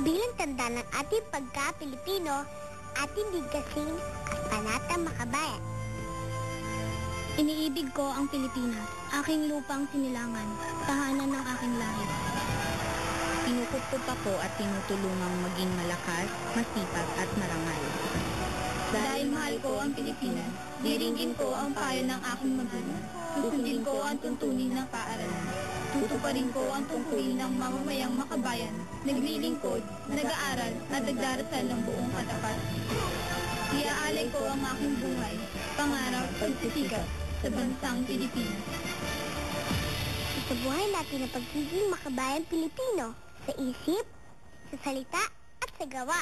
Bilang tanda ng ating pagka-Pilipino, ating bigkasin at panatang makabayan. Iniibig ko ang Pilipinas, aking lupang sinilangan, tahanan ng aking lahi. Pinukupkup ako at tinutulungang maging malakas, masipag at marangal. Dahil mahal ko ang Pilipinas, diringgin ko ang payo ng aking magulang. Susundin ko ang tuntunin ng paaralan. Tutuparin ko ang tungkulin ng mamamayang makabayan, naglilingkod, nag-aaral at nagdarasal ng buong katapat. Iaalay ko ang aking buhay, pangarap, pagsisikap sa bansang Pilipinas. Sa buhay natin ang pagiging makabayan Pilipino, sa isip, sa salita at sa gawa.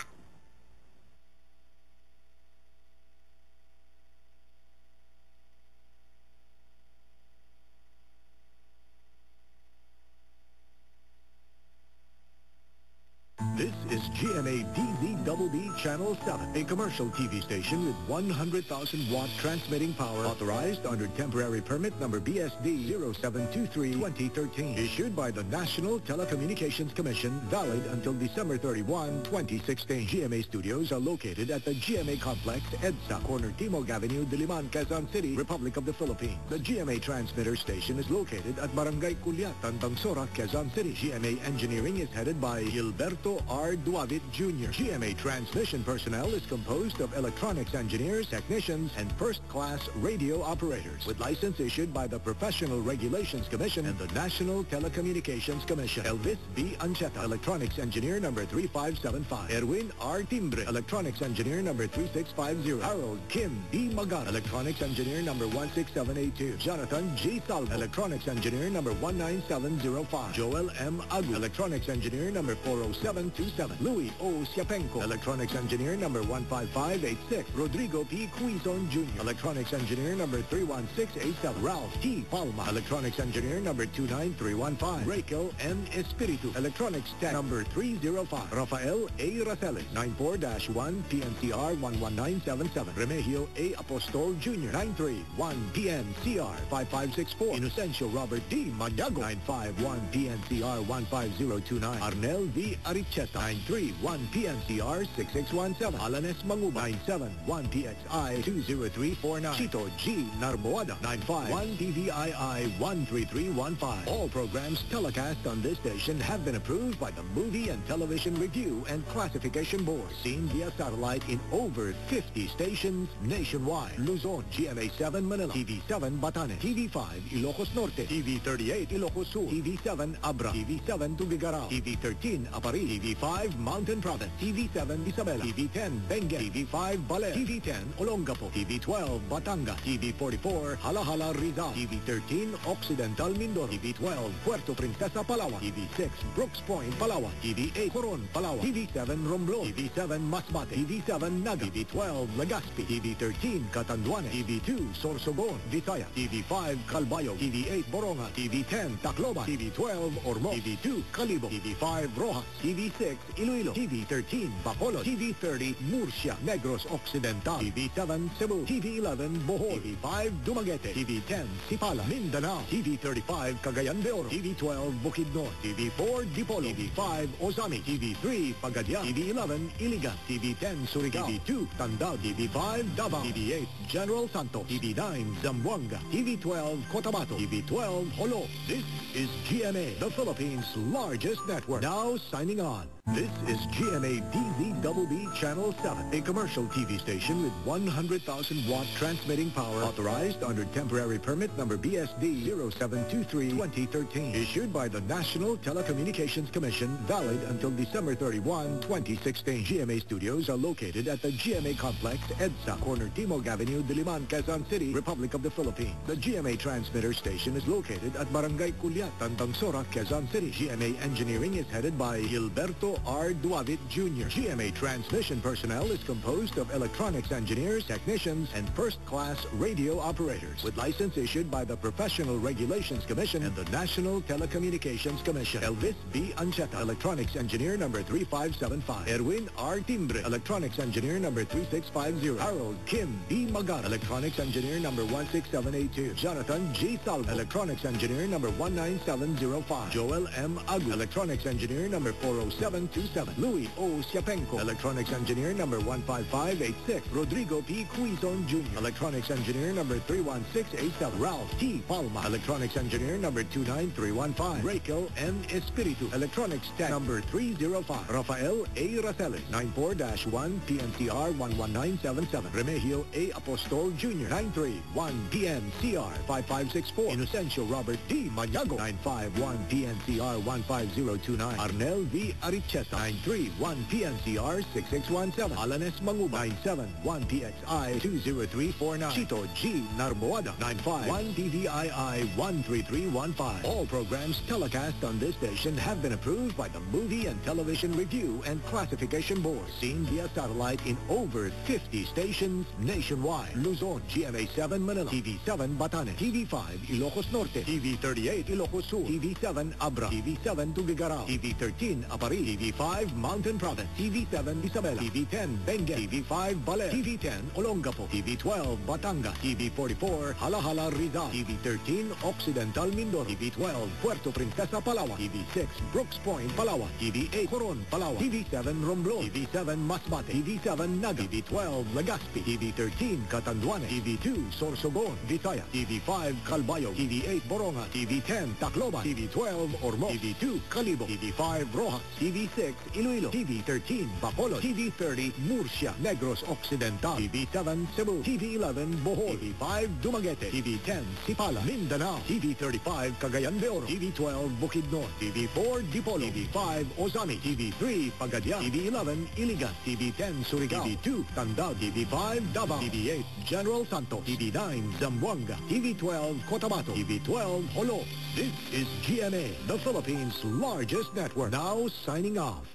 This is GMA DZBB Channel 7, a commercial TV station with 100,000-watt transmitting power authorized under temporary permit number BSD 0723-2013, issued by the National Telecommunications Commission, valid until December 31, 2016. GMA studios are located at the GMA Complex, EDSA, corner Timog Avenue, Diliman, Quezon City, Republic of the Philippines. The GMA transmitter station is located at Barangay Culiat, Tantangsora, Quezon City. GMA engineering is headed by Gilberto R. Duavit Jr. GMA transmission personnel is composed of electronics engineers, technicians, and first-class radio operators, with license issued by the Professional Regulations Commission and the National Telecommunications Commission. Elvis B. Ancheta, electronics engineer number 3575. Erwin R. Timbre, electronics engineer number 3650. Harold Kim D. Magan, electronics engineer number 16782. Jonathan G. Salvo, electronics engineer number 19705. Joel M. Agu, electronics engineer number 40727. Louis O. Siapenko, electronics engineer number 15586. Rodrigo P. Quizon Jr., electronics engineer number 31687. Ralph T. Palma, electronics engineer number 29315. Raquel M. Espiritu, electronics tech number 305. Rafael A. Raceles, 94-1 PNCR 11977. Remigio A. Apostol Jr., 931 PNCR 5564. Inocencio Robert D. Maniago, 951 PNCR 15029. Arnel V. Aricheta, 931 PNCR 6617. Alanes Manguba, 971 PXI 20349. Chito G. Narboada, 951 TVII 13315. All programs telecast on this station have been approved by the Movie and Television Review and Classification Board. Seen via satellite in over 50 stations nationwide. Luzon, GMA7 Manila, TV7 Batanes, TV5 Ilocos Norte, TV38 Ilocos Sur, TV7 Abra, TV7 Tugigaraw, TV13 Apari, TV5 Mountain Province, TV7 Isabela, TV10 Benguet, TV5 Baler, TV10 Olongapo, TV12 Batangas, TV44 Halahala Rizal, TV13 Occidental Mindoro, TV12 Puerto Princesa Palawan, TV6 Brooks Point Palawan, TV8 Coron Palawan, TV7 Romblon, TV7 Masbate, TV7 Naga, TV12 Legazpi, TV13 Catanduanes, TV2 Sorsogon, Visaya, TV5 Calbayo, TV8 Boronga, TV10 Tacloban, TV12 Ormoc, TV2 Calibo, TV5 Rojas, TV6 Iloilo, TV13 Bacolod, TV30 Murcia, Negros Occidental, TV7 Cebu, TV11 Bohol, TV5 Dumaguete, TV10 Sipala, Mindanao, TV35 Cagayan de Oro, TV12 Bukidnon, TV4 Dipolo, TV5 Ozami, TV3 Pagadian, TV11 Iligan, TV10 Surigao, TV2 Tandao, TV5 Davao, TV8 General Santos, TV9 Zamboanga, TV12 Cotabato, TV12 Holo. This is GMA, the Philippines' largest network. Now signing on. This is GMA DZBB Channel 7, a commercial TV station with 100,000-watt transmitting power authorized under temporary permit number BSD 0723-2013, issued by the National Telecommunications Commission, valid until December 31, 2016. GMA studios are located at the GMA Complex, EDSA, corner Timog Avenue, Diliman, Quezon City, Republic of the Philippines. The GMA transmitter station is located at Barangay Culiat, Tantangsora, Quezon City. GMA engineering is headed by Gilberto R. Duavit Jr. GMA transmission personnel is composed of electronics engineers, technicians, and first-class radio operators, with license issued by the Professional Regulations Commission and the National Telecommunications Commission. Elvis B. Ancheta, electronics engineer number 3575. Erwin R. Timbre, electronics engineer number 3650. Harold Kim D. Magan, electronics engineer number 16782. Jonathan G. Salvo, electronics engineer number 19705. Joel M. Agu, electronics engineer number 407 3727. Louis O. Siapenko. Electronics Engineer number 15586. Rodrigo P. Quizon Jr. Electronics Engineer number 31687. Ralph T. Palma. Electronics Engineer number 29315. Rachel N. Espiritu. Electronics Tech number 305. Rafael A. Raceles. 94-1 PNCR 11977. Remigio A. Apostol Jr. 931 PNCR 5564. Inocencio Robert D. Maniago. 951 PNCR 15029. Arnel V. Arichesa. 931 PNCR 6617. Alanes Manguba. 971 PXI 20349. Chito G. Narboada. 951 DVII 13315. All programs telecast on this station have been approved by the Movie and Television Review and Classification Board. Seen via satellite in over 50 stations nationwide. Luzon, GMA7 Manila, TV7 Batanes, TV5 Ilocos Norte, TV38 Ilocos Sur, TV7 Abra, TV7 Tugigaraw, TV13 Apari, TV5 Mountain Province, TV7 Isabela, TV10 Benguet, TV5 Baler, TV10 Olongapo, TV12 Batangas, TV44 Halahala Rizal, TV13 Occidental Mindoro, TV12 Puerto Princesa Palawan, TV6 Brooks Point Palawan, TV8 Coron Palawan, TV7 Romblon, TV7 Masbate, TV7 Naga, TV12 Legazpi, TV13 Catanduanes, TV2 Sorsogon, Vitaya, TV5 Calbayo, TV8 Boronga, TV10 Tacloban, TV12 Ormoc, TV2 Calibo, TV5 Rojas, TV6 Iloilo, TV13 Bacolod, TV30 Murcia, Negros Occidental, TV7 Cebu, TV11 Bohol, TV5 Dumaguete, TV10 Sipala, Mindanao, TV35 Cagayan de Oro, TV12 Bukidnon, TV4 Dipolo, TV5 Ozami, TV3 Pagadian, TV11 Iligan, TV10 Surigao, TV2 Tandao, TV5 Davao, TV8 General Santos, TV9 Zamboanga, TV12 Cotabato, TV12 Holo. This is GMA, the Philippines' largest network. Now signing off.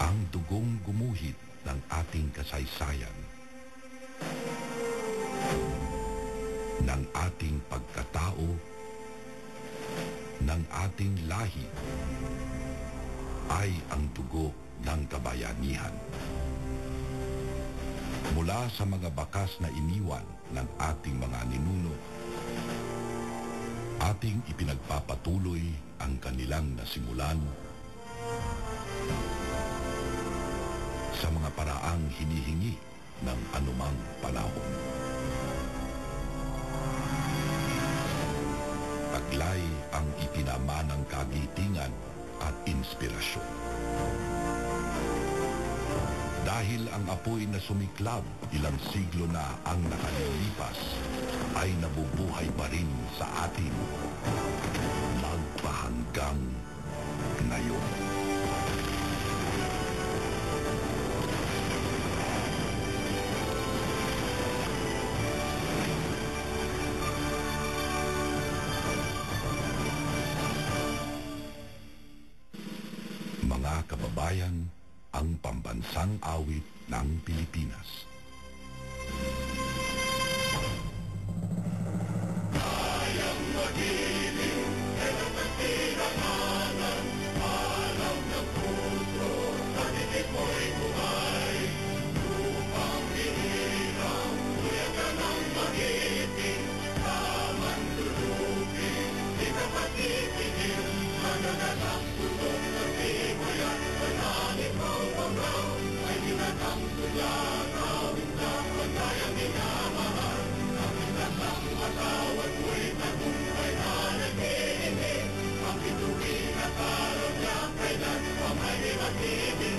Ang dugong gumuhit ng ating kasaysayan, ng ating pagkatao, ng ating lahi, ay ang dugo ng kabayanihan. Mula sa mga bakas na iniwan ng ating mga ninuno, ating ipinagpapatuloy ang kanilang nasimulan sa mga paraang hinihingi ng anumang panahon. Taglay ang ipinamanang kagitingan at inspirasyon. Dahil ang apoy na sumiklab ilang siglo na ang nakalilipas ay nabubuhay pa rin sa atin magpahanggang ngayon. Mga kababayan, ang pambansang awit ng Pilipinas. Kayang magiging, kailan ang tinanganan, alam ng puso, sa titik mo'y buhay. Upang hinirang, kuya ka ng magiting, tamang lulupin, di ka patitigil, mananalang puso ng timoy at panangin mo panggaw, ay ginatang tularaw, na pagkayang minamahal, ang inasang matawad mo'y tagumpay na nag-iinit, ang ituwing at araw niya kailan pa may matibig.